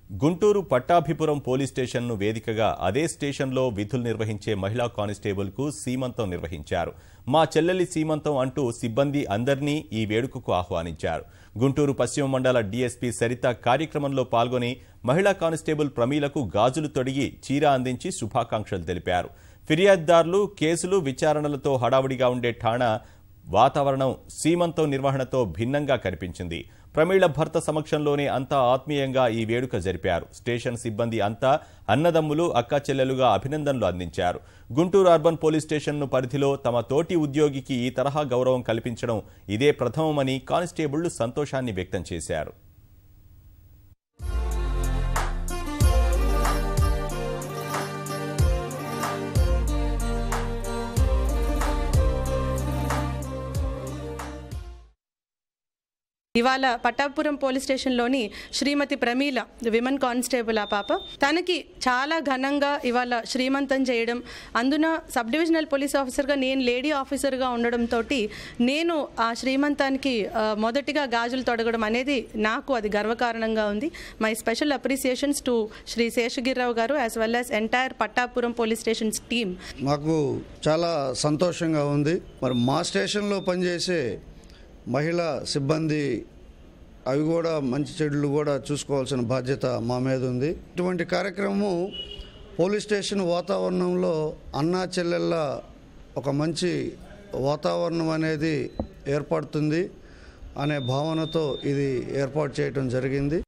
Guntur Pattabhipuram police స్టేషన్ను వేదికగా అదే స్టేషన్లో విధులు నిర్వహించే మహిళా కానిస్టేబుల్కు సీమంతం నిర్వహించారు. మా చెల్లెలి సీమంతం అంటూ సిబ్బంది అందరినీ ఈ వేడుకకు ఆహ్వానించారు. గుంటూరు పశ్చిమ మండల డీఎస్పీ సరిత కార్యక్రమంలో పాల్గొని మహిళా కానిస్టేబుల్ ప్రమీలకు గాజులు తొడిగి చీర అందించి శుభాకాంక్షలు తెలిపారు. ఫిర్యాదుదారులు కేసులు విచారణలతో హడావుడిగా ఉండే ఠాణా వాతావరణం సీమంతం నిర్వహణతో భిన్నంగా కనిపించింది. ప్రమీళ భర్త సమక్షంలోనే అంతా ఆత్మీయంగా ఈ వేడుక జరిపారు. స్టేషన్ సిబ్బంది అంతా అన్నదమ్ములు అక్కా చెల్లెలుగా అభినందనలు అందించారు. గుంటూరు అర్బన్ పోలీస్ స్టేషన్ను పరిధిలో తమ తోటి ఉద్యోగికి ఈ తరహా గౌరవం కల్పించడం ఇదే ప్రథమమని కానిస్టేబుళ్లు సంతోషాన్ని వ్యక్తం చేశారు. ఇవాళ పట్టాపురం పోలీస్ స్టేషన్లోని శ్రీమతి ప్రమీల విమెన్ కానిస్టేబుల్ ఆ పాప తనకి చాలా ఘనంగా ఇవాళ శ్రీమంతం చేయడం, అందున సబ్ డివిజనల్ పోలీస్ ఆఫీసర్గా నేను లేడీ ఆఫీసర్గా ఉండడంతో నేను ఆ శ్రీమంతానికి మొదటిగా గాజులు తొడగడం అనేది నాకు అది గర్వకారణంగా ఉంది. My special appreciations to Shri Seshagirirao గారు as well as entire Pattapuram police stations team. మాకు చాలా సంతోషంగా ఉంది. మరి మా స్టేషన్లో పనిచేసే మహిళా సిబ్బంది అవి కూడా మంచి చెడులు కూడా చూసుకోవాల్సిన బాధ్యత మా మీద ఉంది. ఇటువంటి కార్యక్రమం పోలీస్ స్టేషన్ వాతావరణంలో అన్నా చెల్లెళ్ళ ఒక మంచి వాతావరణం అనేది ఏర్పడుతుంది అనే భావనతో ఇది ఏర్పాటు చేయడం జరిగింది.